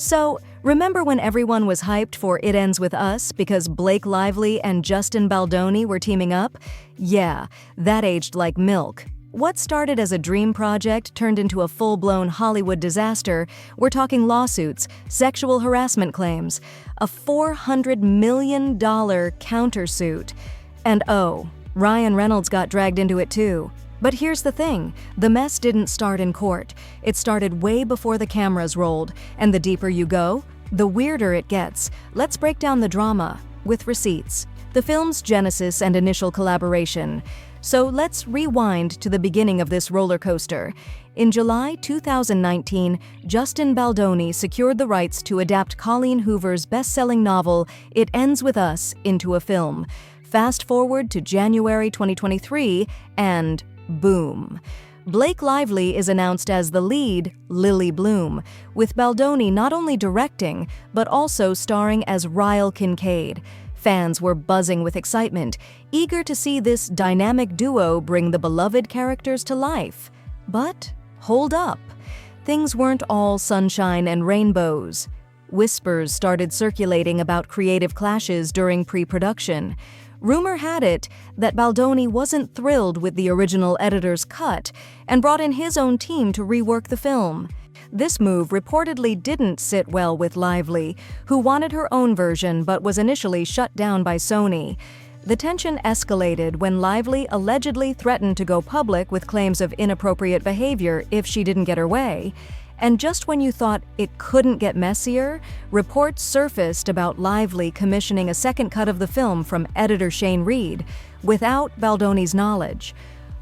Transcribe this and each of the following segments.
So, remember when everyone was hyped for It Ends With Us because Blake Lively and Justin Baldoni were teaming up? Yeah, that aged like milk. What started as a dream project turned into a full-blown Hollywood disaster. We're talking lawsuits, sexual harassment claims, a $400 million countersuit. And oh, Ryan Reynolds got dragged into it too. But here's the thing, the mess didn't start in court. It started way before the cameras rolled, and the deeper you go, the weirder it gets. Let's break down the drama with receipts. The film's genesis and initial collaboration. So let's rewind to the beginning of this roller coaster. In July 2019, Justin Baldoni secured the rights to adapt Colleen Hoover's best-selling novel, It Ends With Us, into a film. Fast forward to January 2023, and boom. Blake Lively is announced as the lead, Lily Bloom, with Baldoni not only directing, but also starring as Ryle Kincaid. Fans were buzzing with excitement, eager to see this dynamic duo bring the beloved characters to life. But hold up. Things weren't all sunshine and rainbows. Whispers started circulating about creative clashes during pre-production. Rumor had it that Baldoni wasn't thrilled with the original editor's cut and brought in his own team to rework the film. This move reportedly didn't sit well with Lively, who wanted her own version but was initially shut down by Sony. The tension escalated when Lively allegedly threatened to go public with claims of inappropriate behavior if she didn't get her way. And just when you thought it couldn't get messier, reports surfaced about Lively commissioning a second cut of the film from editor Shane Reed, without Baldoni's knowledge.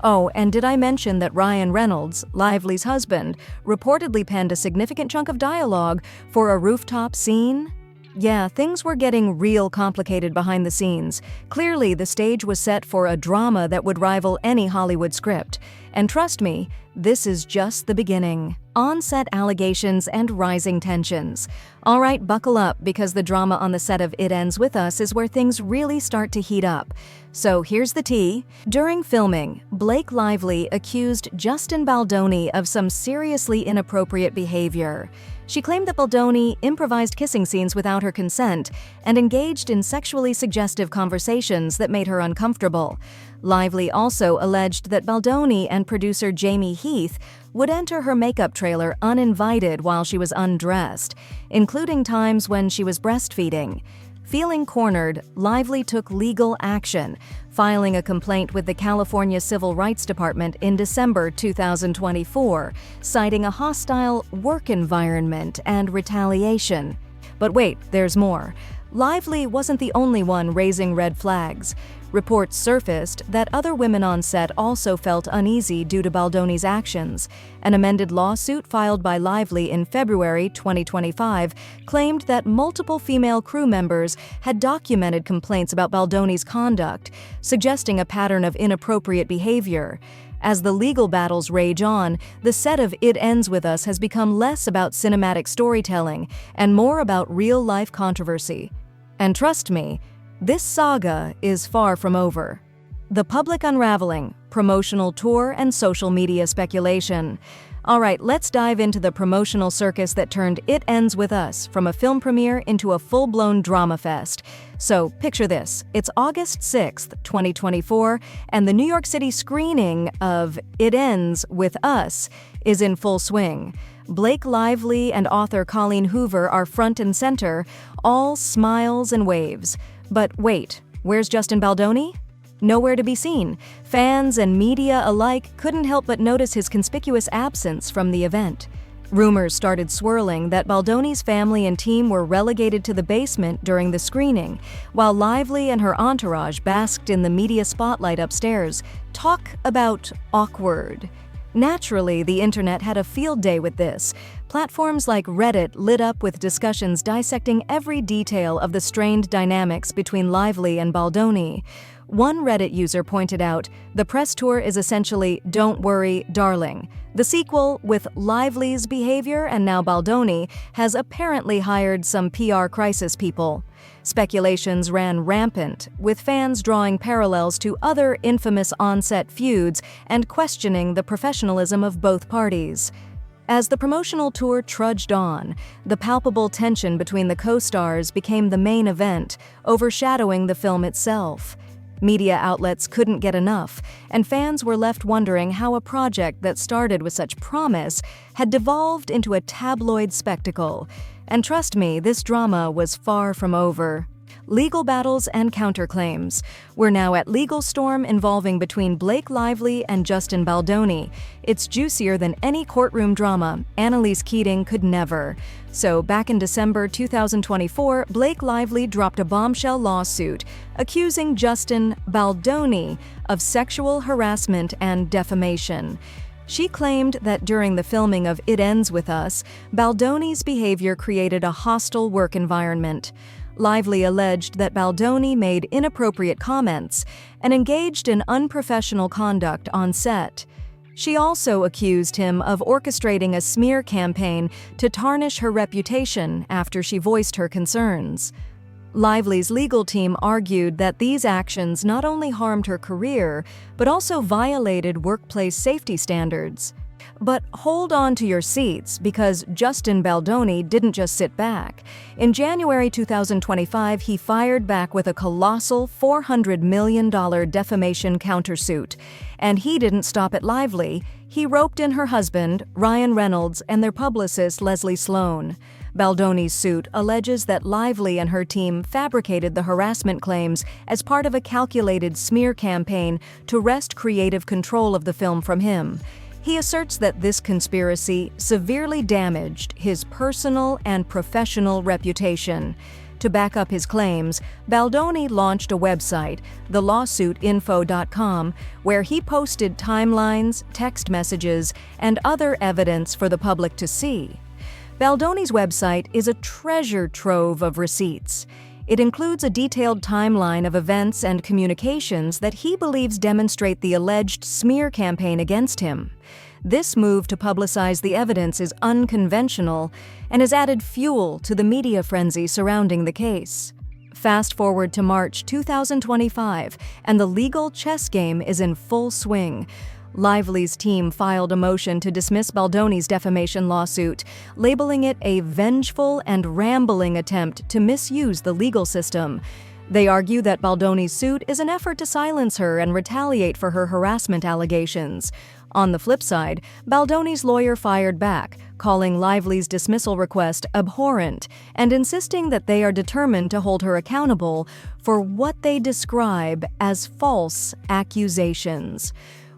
Oh, and did I mention that Ryan Reynolds, Lively's husband, reportedly penned a significant chunk of dialogue for a rooftop scene? Yeah, things were getting real complicated behind the scenes. Clearly, the stage was set for a drama that would rival any Hollywood script. And trust me, this is just the beginning. On-set allegations and rising tensions. All right, buckle up, because the drama on the set of It Ends With Us is where things really start to heat up. So here's the tea. During filming, Blake Lively accused Justin Baldoni of some seriously inappropriate behavior. She claimed that Baldoni improvised kissing scenes without her consent and engaged in sexually suggestive conversations that made her uncomfortable. Lively also alleged that Baldoni and producer Jamie Heath would enter her makeup trailer uninvited while she was undressed, including times when she was breastfeeding. Feeling cornered, Lively took legal action, filing a complaint with the California Civil Rights Department in December 2024, citing a hostile work environment and retaliation. But wait, there's more. Lively wasn't the only one raising red flags. Reports surfaced that other women on set also felt uneasy due to Baldoni's actions. An amended lawsuit filed by Lively in February 2025 claimed that multiple female crew members had documented complaints about Baldoni's conduct, suggesting a pattern of inappropriate behavior. As the legal battles rage on, the set of It Ends With Us has become less about cinematic storytelling and more about real-life controversy. And trust me, this saga is far from over. The public unraveling, promotional tour, and social media speculation. All right, let's dive into the promotional circus that turned It Ends With Us from a film premiere into a full-blown drama fest. So picture this, it's August 6th, 2024, and the New York City screening of It Ends With Us is in full swing. Blake Lively and author Colleen Hoover are front and center, all smiles and waves. But wait, where's Justin Baldoni? Nowhere to be seen. Fans and media alike couldn't help but notice his conspicuous absence from the event. Rumors started swirling that Baldoni's family and team were relegated to the basement during the screening, while Lively and her entourage basked in the media spotlight upstairs. Talk about awkward. Naturally, the internet had a field day with this. Platforms like Reddit lit up with discussions dissecting every detail of the strained dynamics between Lively and Baldoni. One Reddit user pointed out, the press tour is essentially Don't Worry, Darling. The sequel, with Lively's behavior and now Baldoni, has apparently hired some PR crisis people. Speculations ran rampant, with fans drawing parallels to other infamous on-set feuds and questioning the professionalism of both parties. As the promotional tour trudged on, the palpable tension between the co-stars became the main event, overshadowing the film itself. Media outlets couldn't get enough, and fans were left wondering how a project that started with such promise had devolved into a tabloid spectacle. And trust me, this drama was far from over. Legal battles and counterclaims. We're now at legal storm involving between Blake Lively and Justin Baldoni. It's juicier than any courtroom drama. Annalise Keating could never. So, back in December 2024, Blake Lively dropped a bombshell lawsuit accusing Justin Baldoni of sexual harassment and defamation. She claimed that during the filming of It Ends With Us, Baldoni's behavior created a hostile work environment. Lively alleged that Baldoni made inappropriate comments and engaged in unprofessional conduct on set. She also accused him of orchestrating a smear campaign to tarnish her reputation after she voiced her concerns. Lively's legal team argued that these actions not only harmed her career, but also violated workplace safety standards. But hold on to your seats, because Justin Baldoni didn't just sit back. In January 2025, he fired back with a colossal $400 million defamation countersuit. And he didn't stop at Lively. He roped in her husband, Ryan Reynolds, and their publicist, Leslie Sloan. Baldoni's suit alleges that Lively and her team fabricated the harassment claims as part of a calculated smear campaign to wrest creative control of the film from him. He asserts that this conspiracy severely damaged his personal and professional reputation. To back up his claims, Baldoni launched a website, thelawsuitinfo.com, where he posted timelines, text messages, and other evidence for the public to see. Baldoni's website is a treasure trove of receipts. It includes a detailed timeline of events and communications that he believes demonstrate the alleged smear campaign against him. This move to publicize the evidence is unconventional and has added fuel to the media frenzy surrounding the case. Fast forward to March 2025, and the legal chess game is in full swing. Lively's team filed a motion to dismiss Baldoni's defamation lawsuit, labeling it a vengeful and rambling attempt to misuse the legal system. They argue that Baldoni's suit is an effort to silence her and retaliate for her harassment allegations. On the flip side, Baldoni's lawyer fired back, calling Lively's dismissal request abhorrent and insisting that they are determined to hold her accountable for what they describe as false accusations.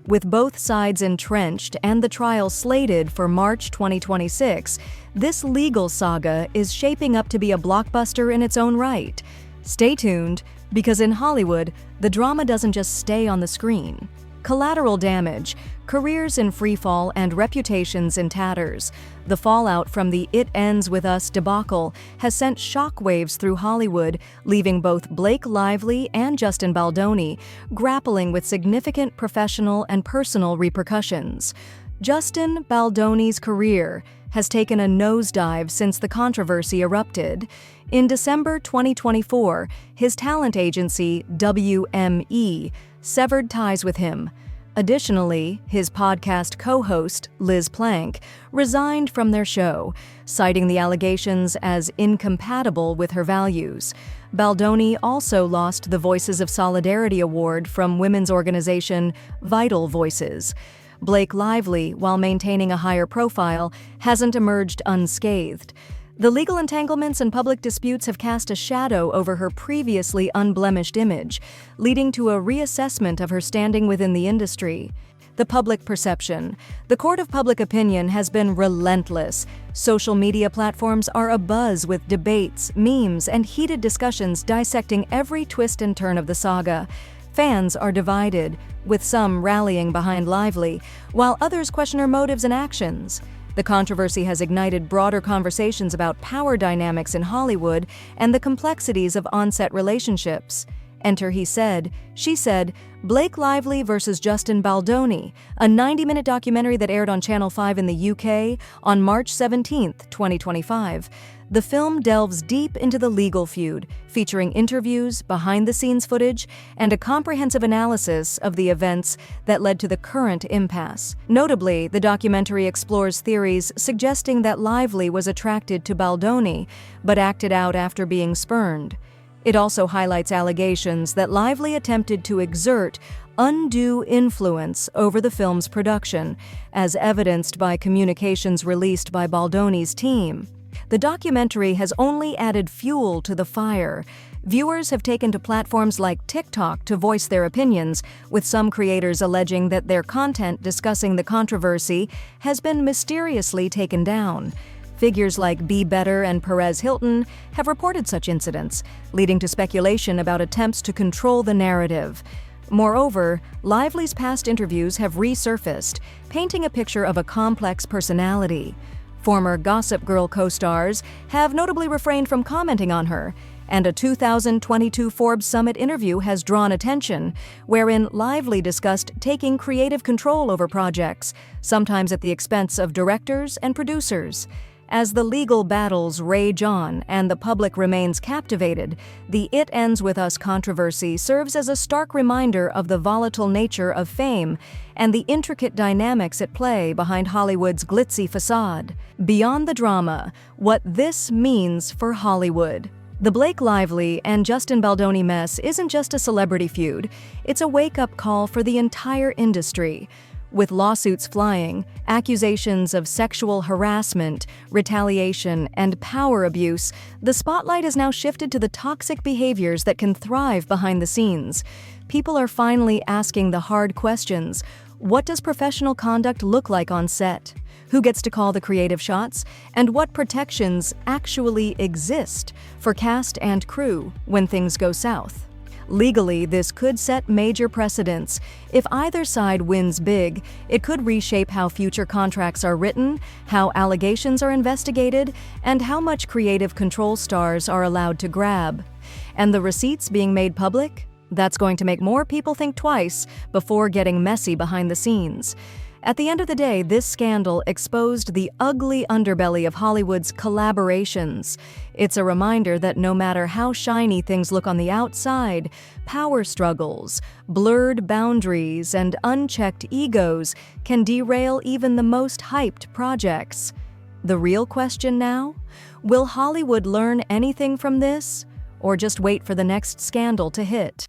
With both sides entrenched and the trial slated for March 2026, this legal saga is shaping up to be a blockbuster in its own right. Stay tuned, because in Hollywood, the drama doesn't just stay on the screen. Collateral damage, careers in freefall, and reputations in tatters. The fallout from the It Ends With Us debacle has sent shockwaves through Hollywood, leaving both Blake Lively and Justin Baldoni grappling with significant professional and personal repercussions. Justin Baldoni's career has taken a nosedive since the controversy erupted. In December 2024, his talent agency, WME, severed ties with him. Additionally, his podcast co-host, Liz Plank, resigned from their show, citing the allegations as incompatible with her values. Baldoni also lost the Voices of Solidarity Award from women's organization Vital Voices. Blake Lively, while maintaining a higher profile, hasn't emerged unscathed. The legal entanglements and public disputes have cast a shadow over her previously unblemished image, leading to a reassessment of her standing within the industry. The public perception. The court of public opinion has been relentless. Social media platforms are abuzz with debates, memes, and heated discussions dissecting every twist and turn of the saga. Fans are divided, with some rallying behind Lively, while others question her motives and actions. The controversy has ignited broader conversations about power dynamics in Hollywood and the complexities of on-set relationships. Enter He Said, She Said, Blake Lively versus Justin Baldoni, a 90-minute documentary that aired on Channel 5 in the UK on March 17, 2025. The film delves deep into the legal feud, featuring interviews, behind-the-scenes footage, and a comprehensive analysis of the events that led to the current impasse. Notably, the documentary explores theories suggesting that Lively was attracted to Baldoni, but acted out after being spurned. It also highlights allegations that Lively attempted to exert undue influence over the film's production, as evidenced by communications released by Baldoni's team. The documentary has only added fuel to the fire. Viewers have taken to platforms like TikTok to voice their opinions, with some creators alleging that their content discussing the controversy has been mysteriously taken down. Figures like Be Better and Perez Hilton have reported such incidents, leading to speculation about attempts to control the narrative. Moreover, Lively's past interviews have resurfaced, painting a picture of a complex personality. Former Gossip Girl co-stars have notably refrained from commenting on her, and a 2022 Forbes Summit interview has drawn attention, wherein Lively discussed taking creative control over projects, sometimes at the expense of directors and producers. As the legal battles rage on and the public remains captivated, the It Ends With Us controversy serves as a stark reminder of the volatile nature of fame and the intricate dynamics at play behind Hollywood's glitzy facade. Beyond the drama, what this means for Hollywood. The Blake Lively and Justin Baldoni mess isn't just a celebrity feud, it's a wake-up call for the entire industry. With lawsuits flying, accusations of sexual harassment, retaliation, and power abuse, the spotlight has now shifted to the toxic behaviors that can thrive behind the scenes. People are finally asking the hard questions. What does professional conduct look like on set? Who gets to call the creative shots? And what protections actually exist for cast and crew when things go south? Legally, this could set major precedents. If either side wins big, it could reshape how future contracts are written, how allegations are investigated, and how much creative control stars are allowed to grab. And the receipts being made public? That's going to make more people think twice before getting messy behind the scenes. At the end of the day, this scandal exposed the ugly underbelly of Hollywood's collaborations. It's a reminder that no matter how shiny things look on the outside, power struggles, blurred boundaries, and unchecked egos can derail even the most hyped projects. The real question now? Will Hollywood learn anything from this, or just wait for the next scandal to hit?